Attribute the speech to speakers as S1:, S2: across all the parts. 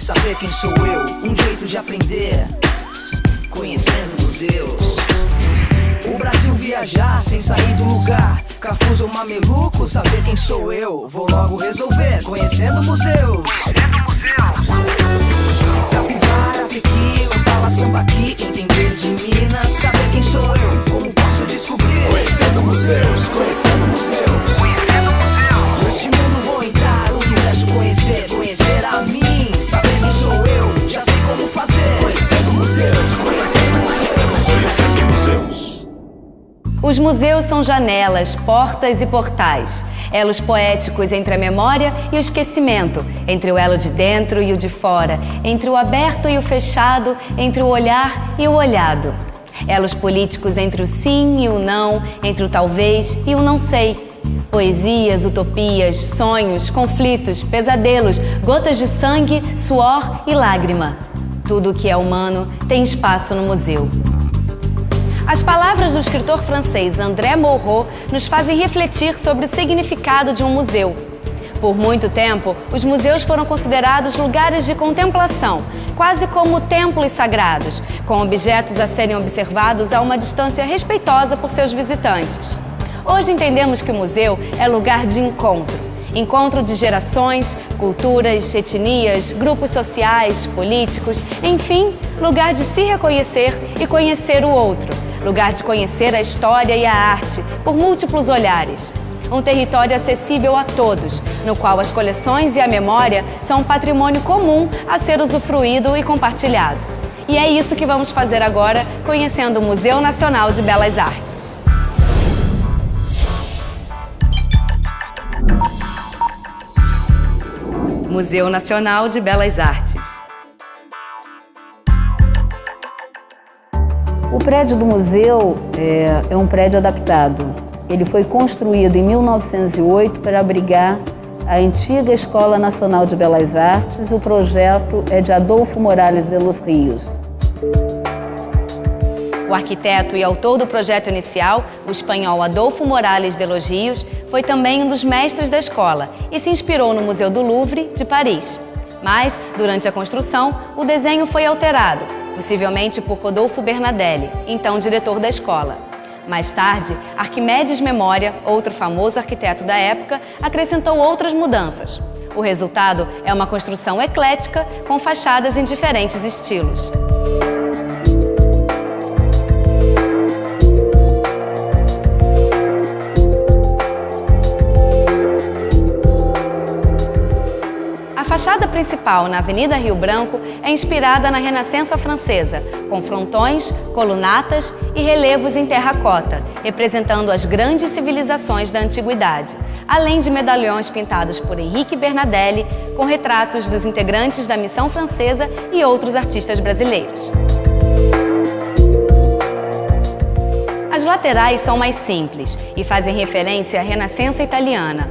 S1: saber quem sou eu. Um jeito de aprender, conhecendo museus. O Brasil viajar sem sair do lugar. Cafuso ou mameluco, saber quem sou eu. Vou logo resolver, conhecendo museus. Capivara, Pequi, Opala, Sambaqui. Entender de Minas, saber quem sou eu. Como posso descobrir? Conhecendo museus, conhecendo museus. Neste mundo vou entrar, o universo conhecer. Conhecer a mim, saber quem sou eu. Já sei como fazer. Conhecendo museus, conhecendo museus. Conhecendo museus.
S2: Os museus são janelas, portas e portais. Elos poéticos entre a memória e o esquecimento, entre o elo de dentro e o de fora, entre o aberto e o fechado, entre o olhar e o olhado. Elos políticos entre o sim e o não, entre o talvez e o não sei. Poesias, utopias, sonhos, conflitos, pesadelos, gotas de sangue, suor e lágrima. Tudo o que é humano tem espaço no museu. As palavras do escritor francês André Malraux nos fazem refletir sobre o significado de um museu. Por muito tempo, os museus foram considerados lugares de contemplação, quase como templos sagrados, com objetos a serem observados a uma distância respeitosa por seus visitantes. Hoje entendemos que o museu é lugar de encontro. Encontro de gerações, culturas, etnias, grupos sociais, políticos, enfim, lugar de se reconhecer e conhecer o outro. Lugar de conhecer a história e a arte por múltiplos olhares. Um território acessível a todos, no qual as coleções e a memória são um patrimônio comum a ser usufruído e compartilhado. E é isso que vamos fazer agora, conhecendo o Museu Nacional de Belas Artes. Museu Nacional de Belas Artes.
S3: O prédio do museu é um prédio adaptado. Ele foi construído em 1908 para abrigar a antiga Escola Nacional de Belas Artes. O projeto é de Adolfo Morales de los Rios.
S2: O arquiteto e autor do projeto inicial, o espanhol Adolfo Morales de los Rios, foi também um dos mestres da escola e se inspirou no Museu do Louvre, de Paris. Mas, durante a construção, o desenho foi alterado, possivelmente por Rodolfo Bernadelli, então diretor da escola. Mais tarde, Arquimedes Memória, outro famoso arquiteto da época, acrescentou outras mudanças. O resultado é uma construção eclética com fachadas em diferentes estilos. A fachada principal, na Avenida Rio Branco, é inspirada na Renascença francesa, com frontões, colunatas e relevos em terracota, representando as grandes civilizações da antiguidade, além de medalhões pintados por Henrique Bernadelli, com retratos dos integrantes da missão francesa e outros artistas brasileiros. As laterais são mais simples e fazem referência à Renascença italiana.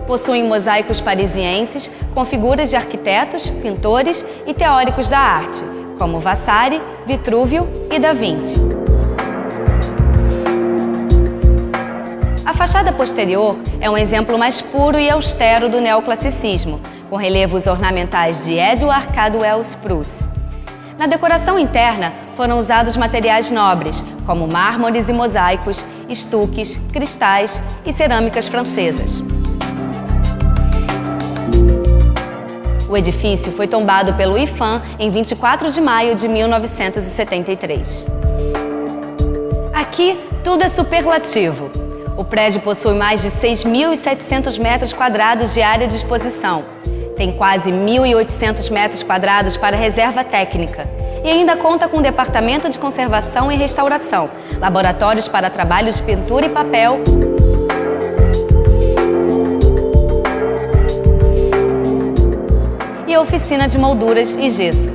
S2: Possuem mosaicos parisienses com figuras de arquitetos, pintores e teóricos da arte, como Vasari, Vitrúvio e Da Vinci. A fachada posterior é um exemplo mais puro e austero do neoclassicismo, com relevos ornamentais de Edward Cadwell Spruce. Na decoração interna foram usados materiais nobres, como mármores e mosaicos, estuques, cristais e cerâmicas francesas. O edifício foi tombado pelo IPHAN em 24 de maio de 1973. Aqui, tudo é superlativo. O prédio possui mais de 6.700 metros quadrados de área de exposição. Tem quase 1.800 metros quadrados para reserva técnica. E ainda conta com um departamento de conservação e restauração, laboratórios para trabalhos de pintura e papel, e oficina de molduras e gesso.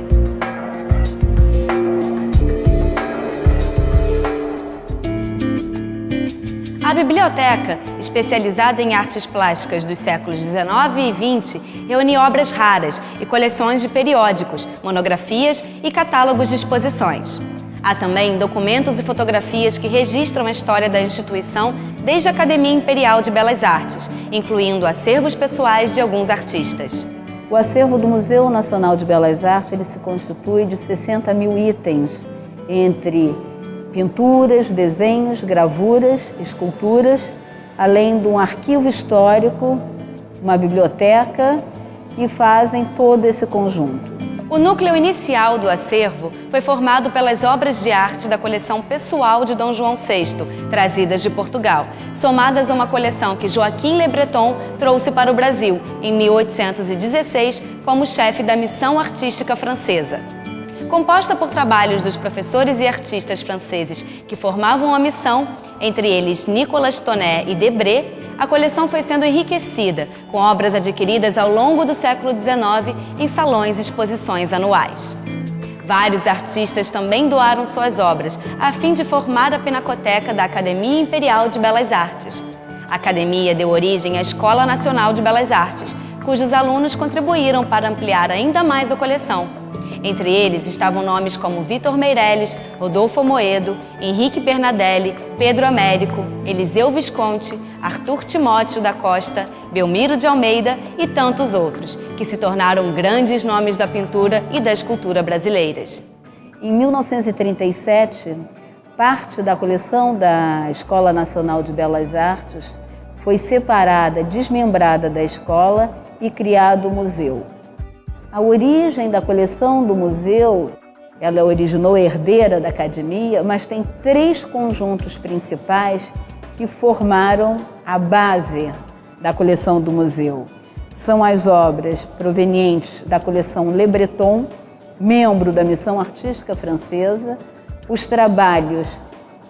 S2: A biblioteca, especializada em artes plásticas dos séculos XIX e XX, reúne obras raras e coleções de periódicos, monografias e catálogos de exposições. Há também documentos e fotografias que registram a história da instituição desde a Academia Imperial de Belas Artes, incluindo acervos pessoais de alguns artistas.
S3: O acervo do Museu Nacional de Belas Artes ele se constitui de 60 mil itens, entre pinturas, desenhos, gravuras, esculturas, além de um arquivo histórico, uma biblioteca, que fazem todo esse conjunto.
S2: O núcleo inicial do acervo foi formado pelas obras de arte da coleção pessoal de Dom João VI, trazidas de Portugal, somadas a uma coleção que Joaquim Le Breton trouxe para o Brasil em 1816 como chefe da missão artística francesa. Composta por trabalhos dos professores e artistas franceses que formavam a missão, entre eles Nicolas Tonnet e Debré, a coleção foi sendo enriquecida com obras adquiridas ao longo do século XIX em salões e exposições anuais. Vários artistas também doaram suas obras a fim de formar a pinacoteca da Academia Imperial de Belas Artes. A academia deu origem à Escola Nacional de Belas Artes, cujos alunos contribuíram para ampliar ainda mais a coleção. Entre eles estavam nomes como Vitor Meirelles, Rodolfo Moedo, Henrique Bernadelli, Pedro Américo, Eliseu Visconti, Arthur Timóteo da Costa, Belmiro de Almeida e tantos outros, que se tornaram grandes nomes da pintura e da escultura brasileiras.
S3: Em 1937, parte da coleção da Escola Nacional de Belas Artes foi separada, desmembrada da escola e criado o museu. A origem da coleção do museu, ela originou herdeira da academia, mas tem 3 conjuntos principais que formaram a base da coleção do museu. São as obras provenientes da coleção Le Breton, membro da missão artística francesa, os trabalhos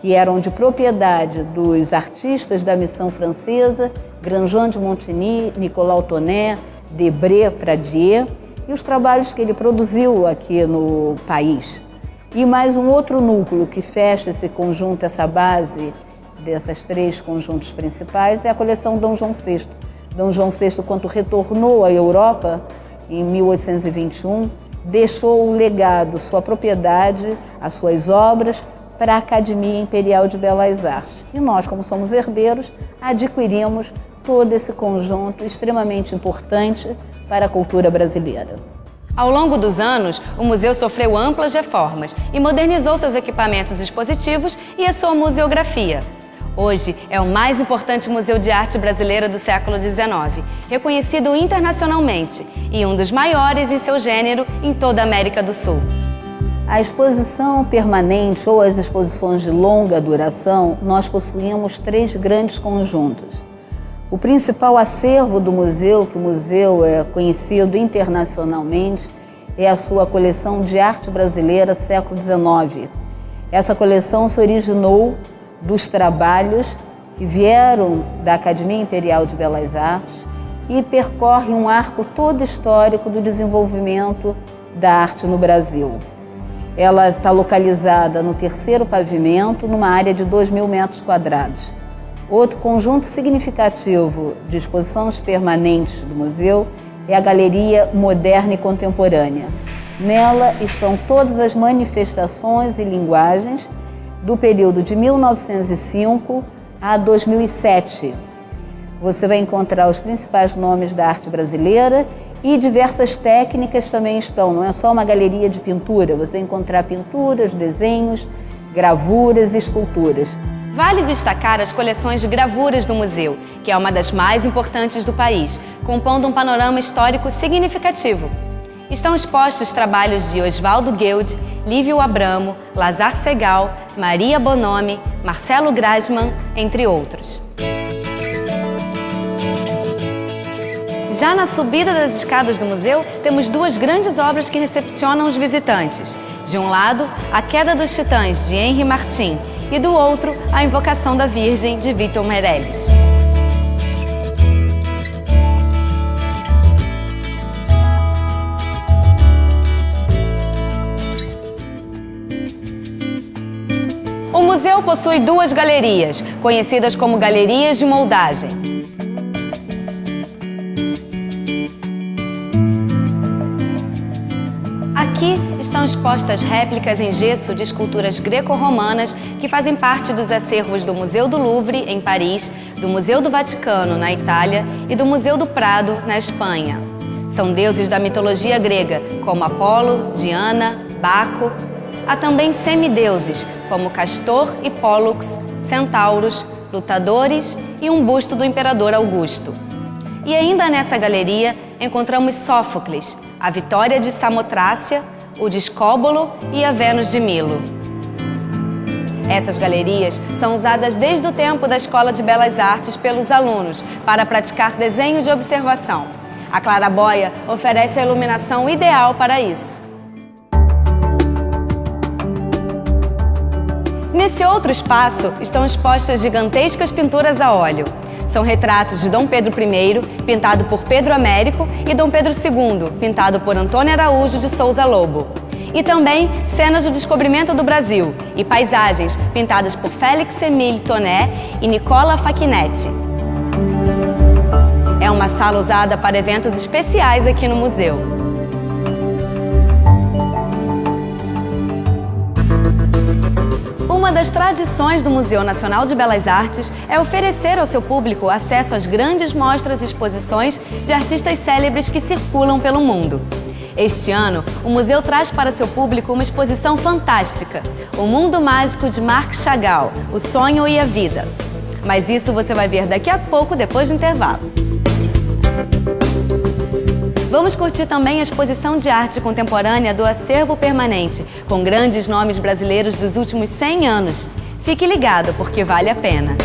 S3: que eram de propriedade dos artistas da missão francesa, Grandjean de Montigny, Nicolas Tonnet, Debré, Pradier, e os trabalhos que ele produziu aqui no país. E mais um outro núcleo que fecha esse conjunto, essa base dessas 3 conjuntos principais, é a coleção Dom João VI. Dom João VI, quando retornou à Europa, em 1821, deixou o legado, sua propriedade, as suas obras, para a Academia Imperial de Belas Artes. E nós, como somos herdeiros, adquirimos todo esse conjunto extremamente importante para a cultura brasileira.
S2: Ao longo dos anos, o museu sofreu amplas reformas e modernizou seus equipamentos expositivos e a sua museografia. Hoje é o mais importante museu de arte brasileira do século XIX, reconhecido internacionalmente e um dos maiores em seu gênero em toda a América do Sul.
S3: A exposição permanente ou as exposições de longa duração, nós possuímos 3 grandes conjuntos. O principal acervo do museu, que o museu é conhecido internacionalmente, é a sua coleção de arte brasileira século XIX. Essa coleção se originou dos trabalhos que vieram da Academia Imperial de Belas Artes e percorre um arco todo histórico do desenvolvimento da arte no Brasil. Ela está localizada no 3º pavimento, numa área de 2.000 metros quadrados. Outro conjunto significativo de exposições permanentes do museu é a Galeria Moderna e Contemporânea. Nela estão todas as manifestações e linguagens do período de 1905 a 2007. Você vai encontrar os principais nomes da arte brasileira e diversas técnicas também estão. Não é só uma galeria de pintura, você vai encontrar pinturas, desenhos, gravuras e esculturas.
S2: Vale destacar as coleções de gravuras do museu, que é uma das mais importantes do país, compondo um panorama histórico significativo. Estão expostos trabalhos de Oswaldo Guild, Lívio Abramo, Lazar Segal, Maria Bonomi, Marcelo Grasman, entre outros. Já na subida das escadas do museu, temos 2 grandes obras que recepcionam os visitantes. De um lado, A Queda dos Titãs, de Henri Martin, e do outro, A Invocação da Virgem, de Vitor Meirelles. O museu possui 2 galerias, conhecidas como galerias de moldagem. Aqui estão expostas réplicas em gesso de esculturas greco-romanas que fazem parte dos acervos do Museu do Louvre, em Paris, do Museu do Vaticano, na Itália, e do Museu do Prado, na Espanha. São deuses da mitologia grega, como Apolo, Diana, Baco. Há também semideuses, como Castor e Pólux, centauros, lutadores e um busto do imperador Augusto. E ainda nessa galeria encontramos Sófocles, a Vitória de Samotrácia, o Discóbolo e a Vênus de Milo. Essas galerias são usadas desde o tempo da Escola de Belas Artes pelos alunos para praticar desenho de observação. A claraboia oferece a iluminação ideal para isso. Nesse outro espaço estão expostas gigantescas pinturas a óleo. São retratos de Dom Pedro I, pintado por Pedro Américo, e Dom Pedro II, pintado por Antônio Araújo de Souza Lobo. E também cenas do descobrimento do Brasil e paisagens pintadas por Félix Émile Tonnet e Nicola Facchinetti. É uma sala usada para eventos especiais aqui no museu. Uma das tradições do Museu Nacional de Belas Artes é oferecer ao seu público acesso às grandes mostras e exposições de artistas célebres que circulam pelo mundo. Este ano, o museu traz para seu público uma exposição fantástica, O Mundo Mágico de Marc Chagall, O Sonho e a Vida. Mas isso você vai ver daqui a pouco, depois do intervalo. Vamos curtir também a exposição de arte contemporânea do Acervo Permanente, com grandes nomes brasileiros dos últimos 100 anos. Fique ligado, porque vale a pena.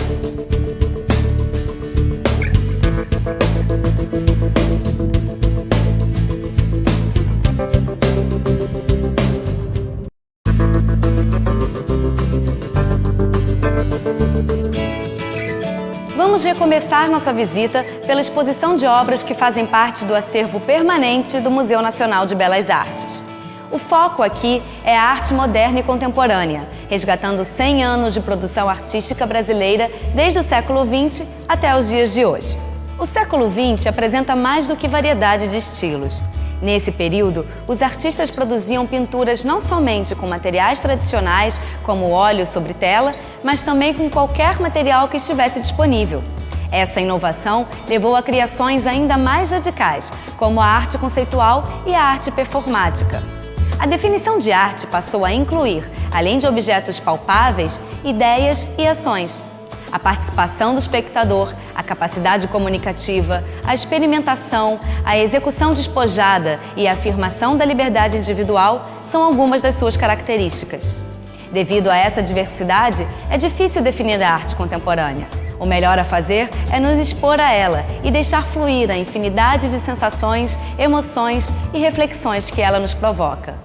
S2: Vamos recomeçar nossa visita pela exposição de obras que fazem parte do acervo permanente do Museu Nacional de Belas Artes. O foco aqui é a arte moderna e contemporânea, resgatando 100 anos de produção artística brasileira desde o século XX até os dias de hoje. O século XX apresenta mais do que variedade de estilos. Nesse período, os artistas produziam pinturas não somente com materiais tradicionais, como óleo sobre tela, mas também com qualquer material que estivesse disponível. Essa inovação levou a criações ainda mais radicais, como a arte conceitual e a arte performática. A definição de arte passou a incluir, além de objetos palpáveis, ideias e ações. A participação do espectador, a capacidade comunicativa, a experimentação, a execução despojada e a afirmação da liberdade individual são algumas das suas características. Devido a essa diversidade, é difícil definir a arte contemporânea. O melhor a fazer é nos expor a ela e deixar fluir a infinidade de sensações, emoções e reflexões que ela nos provoca.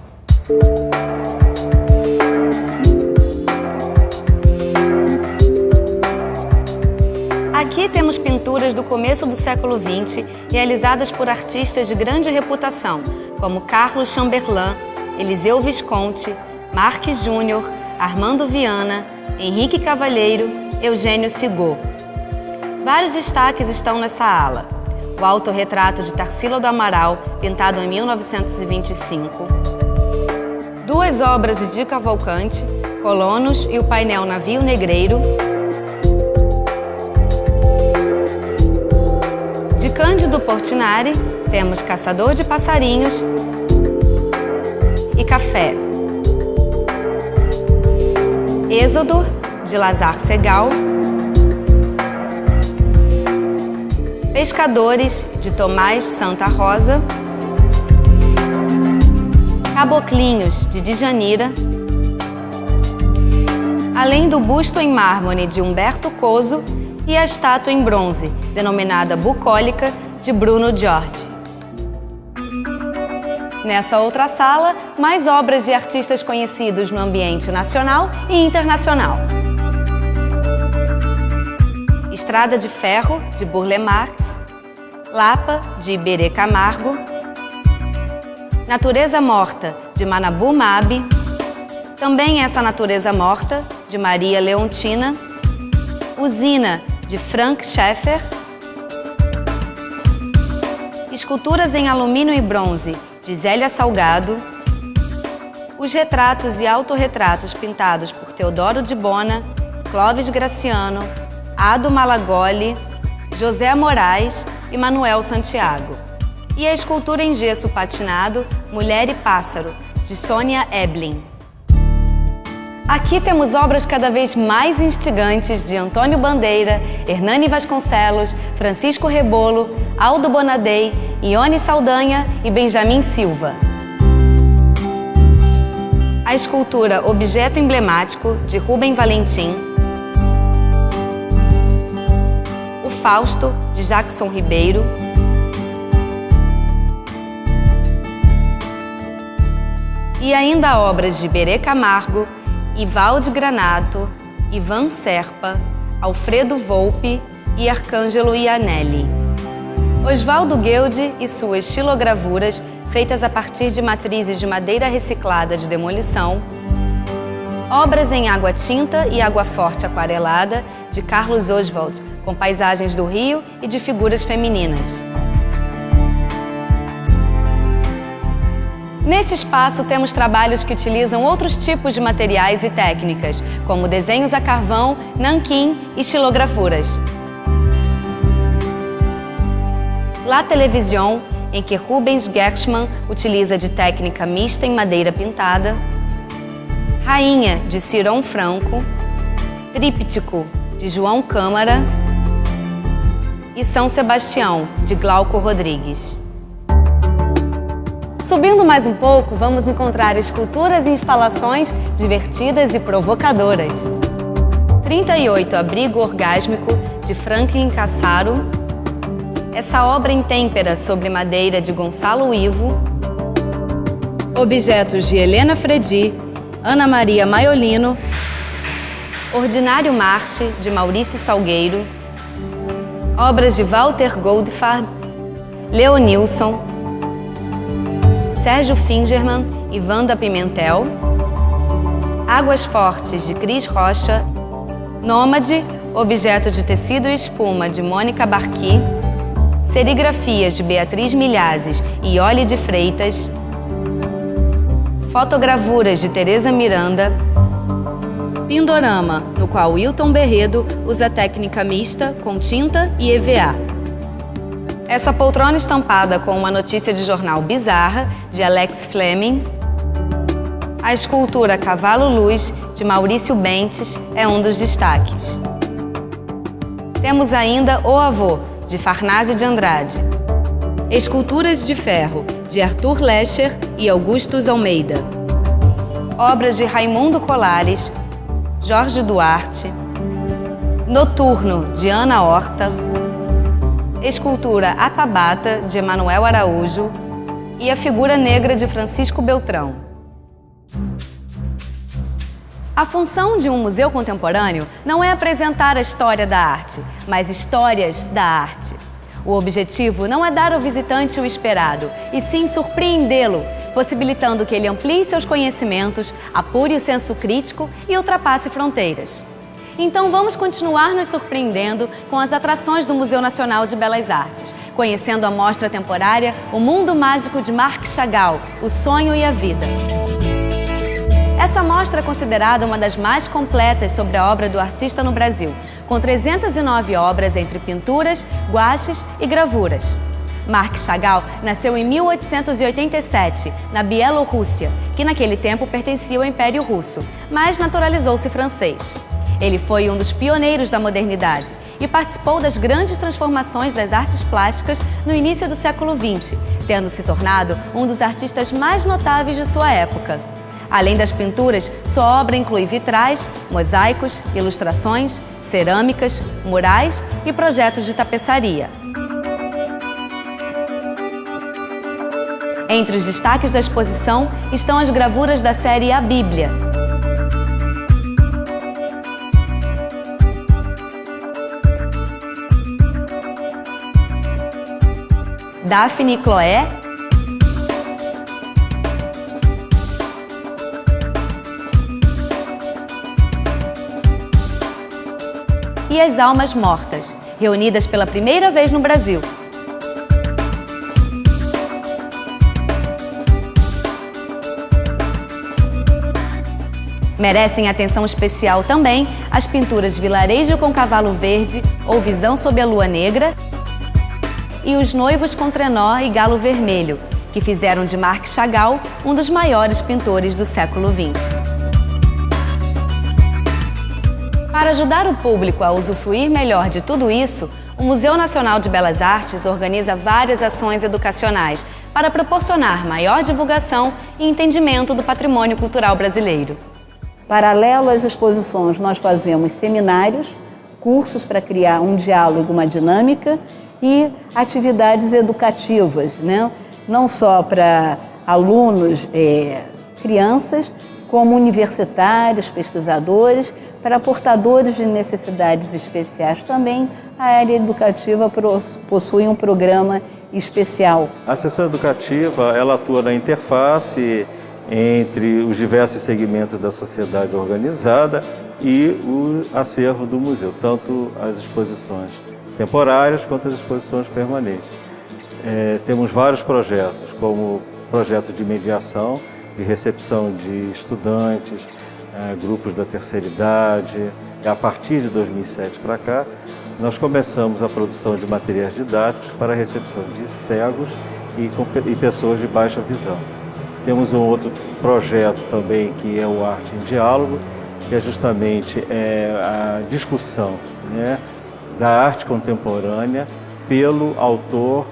S2: Aqui temos pinturas do começo do século XX, realizadas por artistas de grande reputação, como Carlos Chamberlain, Eliseu Visconti, Marques Júnior, Armando Viana, Henrique Cavalheiro, Eugênio Sigaud. Vários destaques estão nessa ala. O autorretrato de Tarsila do Amaral, pintado em 1925. Duas obras de Di Cavalcanti, Colonos e o painel Navio Negreiro. De Cândido Portinari, temos Caçador de Passarinhos e Café. Êxodo, de Lazar Segal. Pescadores, de Tomás Santa Rosa. Caboclinhos, de Djanira. Além do busto em mármore de Humberto Coso e a estátua em bronze, denominada Bucólica, de Bruno Giorgi. Nessa outra sala, mais obras de artistas conhecidos no ambiente nacional e internacional. Estrada de Ferro, de Burle Marx. Lapa, de Iberê Camargo. Natureza Morta, de Manabu Mabi. Também Essa Natureza Morta, de Maria Leontina. Usina, de Frank Schaeffer. Esculturas em alumínio e bronze, de Zélia Salgado. Os retratos e autorretratos pintados por Teodoro de Bona, Clóvis Graciano, Ado Malagoli, José Moraes e Manuel Santiago. E a escultura em gesso patinado Mulher e Pássaro, de Sônia Eblin. Aqui temos obras cada vez mais instigantes de Antônio Bandeira, Hernani Vasconcelos, Francisco Rebolo, Aldo Bonadei, Ione Saldanha e Benjamin Silva. A escultura Objeto Emblemático, de Rubem Valentim. O Fausto, de Jackson Ribeiro. E ainda obras de Berê Camargo, Ivalde Granato, Ivan Serpa, Alfredo Volpe e Arcângelo Ianelli. Oswaldo Gueldi e suas xilogravuras, feitas a partir de matrizes de madeira reciclada de demolição. Obras em água tinta e água forte aquarelada, de Carlos Oswald, com paisagens do Rio e de figuras femininas. Nesse espaço temos trabalhos que utilizam outros tipos de materiais e técnicas, como desenhos a carvão, nanquim e xilogravuras. La Television, em que Rubens Gershman utiliza de técnica mista em madeira pintada. Rainha, de Ciron Franco. Tríptico, de João Câmara. E São Sebastião, de Glauco Rodrigues. Subindo mais um pouco, vamos encontrar esculturas e instalações divertidas e provocadoras. 38 Abrigo Orgásmico, de Franklin Cassaro. Essa obra em têmpera sobre madeira, de Gonçalo Ivo. Objetos de Helena Fredi, Ana Maria Maiolino. Ordinário Marche, de Maurício Salgueiro. Obras de Walter Goldfarb, Leonilson, Sérgio Fingerman e Wanda Pimentel. Águas Fortes, de Cris Rocha. Nômade, objeto de tecido e espuma, de Mônica Barqui. Serigrafias, de Beatriz Milhazes e Iole de Freitas. Fotogravuras, de Teresa Miranda. Pindorama, no qual Wilton Berredo usa técnica mista com tinta e EVA. Essa poltrona estampada com uma notícia de jornal bizarra, de Alex Fleming. A escultura Cavalo Luz, de Maurício Bentes, é um dos destaques. Temos ainda O Avô, de Farnese de Andrade. Esculturas de ferro, de Arthur Lescher e Augustus Almeida. Obras de Raimundo Colares, Jorge Duarte. Noturno, de Ana Horta. Escultura Apabata, de Emanuel Araújo. E a Figura Negra, de Francisco Beltrão. A função de um museu contemporâneo não é apresentar a história da arte, mas histórias da arte. O objetivo não é dar ao visitante o esperado, e sim surpreendê-lo, possibilitando que ele amplie seus conhecimentos, apure o senso crítico e ultrapasse fronteiras. Então vamos continuar nos surpreendendo com as atrações do Museu Nacional de Belas Artes, conhecendo a mostra temporária O Mundo Mágico de Marc Chagall, O Sonho e a Vida. Essa mostra é considerada uma das mais completas sobre a obra do artista no Brasil, com 309 obras entre pinturas, guaches e gravuras. Marc Chagall nasceu em 1887, na Bielorrússia, que naquele tempo pertencia ao Império Russo, mas naturalizou-se francês. Ele foi um dos pioneiros da modernidade e participou das grandes transformações das artes plásticas no início do século XX, tendo se tornado um dos artistas mais notáveis de sua época. Além das pinturas, sua obra inclui vitrais, mosaicos, ilustrações, cerâmicas, murais e projetos de tapeçaria. Entre os destaques da exposição estão as gravuras da série A Bíblia. Daphne e Chloé. E as Almas Mortas, reunidas pela primeira vez no Brasil. Merecem atenção especial também as pinturas Vilarejo com Cavalo Verde ou Visão sob a Lua Negra e Os Noivos com Trenó e Galo Vermelho, que fizeram de Marc Chagall um dos maiores pintores do século XX. Para ajudar o público a usufruir melhor de tudo isso, o Museu Nacional de Belas Artes organiza várias ações educacionais para proporcionar maior divulgação e entendimento do patrimônio cultural brasileiro.
S3: Paralelo às exposições, nós fazemos seminários, cursos para criar um diálogo, uma dinâmica e atividades educativas, né? Não só para alunos, crianças, como universitários, pesquisadores, para portadores de necessidades especiais também. A área educativa possui um programa especial.
S4: A seção educativa ela atua na interface entre os diversos segmentos da sociedade organizada e o acervo do museu, tanto as exposições temporárias quanto as exposições permanentes. Temos vários projetos, como projeto de mediação, de recepção de estudantes, grupos da terceira idade. A partir de 2007 para cá, nós começamos a produção de materiais didáticos para a recepção de cegos e pessoas de baixa visão. Temos um outro projeto também, que é o Arte em Diálogo, que é justamente a discussão, né, da arte contemporânea pelo autor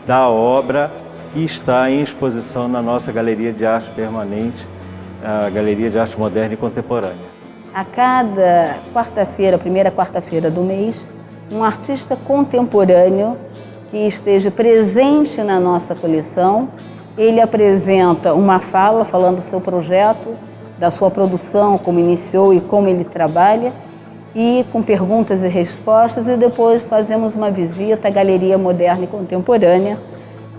S4: da obra que está em exposição na nossa Galeria de Arte Permanente, a Galeria de Arte Moderna e Contemporânea.
S3: A cada quarta-feira, primeira quarta-feira do mês, um artista contemporâneo que esteja presente na nossa coleção, ele apresenta uma fala falando do seu projeto, da sua produção, como iniciou e como ele trabalha, e com perguntas e respostas, e depois fazemos uma visita à Galeria Moderna e Contemporânea.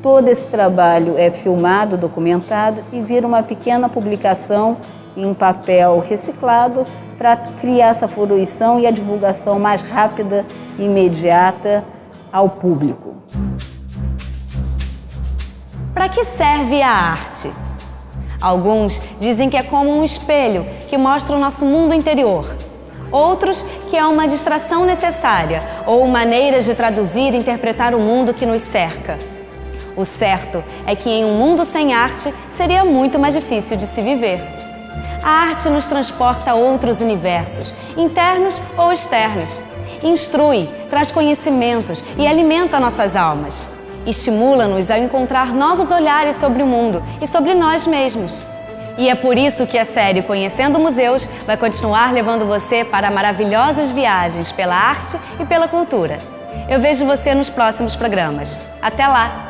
S3: Todo esse trabalho é filmado, documentado e vira uma pequena publicação em papel reciclado para criar essa fruição e a divulgação mais rápida e imediata ao público.
S2: Para que serve a arte? Alguns dizem que é como um espelho que mostra o nosso mundo interior. Outros que é uma distração necessária ou maneiras de traduzir e interpretar o mundo que nos cerca. O certo é que em um mundo sem arte seria muito mais difícil de se viver. A arte nos transporta a outros universos, internos ou externos. Instrui, traz conhecimentos e alimenta nossas almas. Estimula-nos a encontrar novos olhares sobre o mundo e sobre nós mesmos. E é por isso que a série Conhecendo Museus vai continuar levando você para maravilhosas viagens pela arte e pela cultura. Eu vejo você nos próximos programas. Até lá!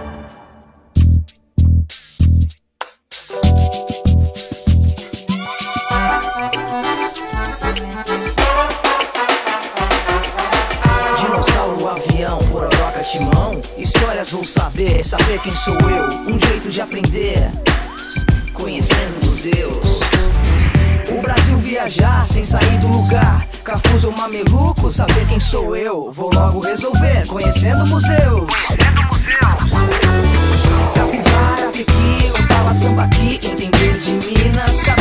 S1: Dinossauro, avião, pororoca, timão. Histórias vou saber quem sou eu. Um jeito de aprender, conhecendo museus. O Brasil viajar sem sair do lugar. Cafuso ou mameluco, saber quem sou eu. Vou logo resolver, conhecendo museus. Capivara, piqui, Opala, Sambaqui. Entender de Minas, saber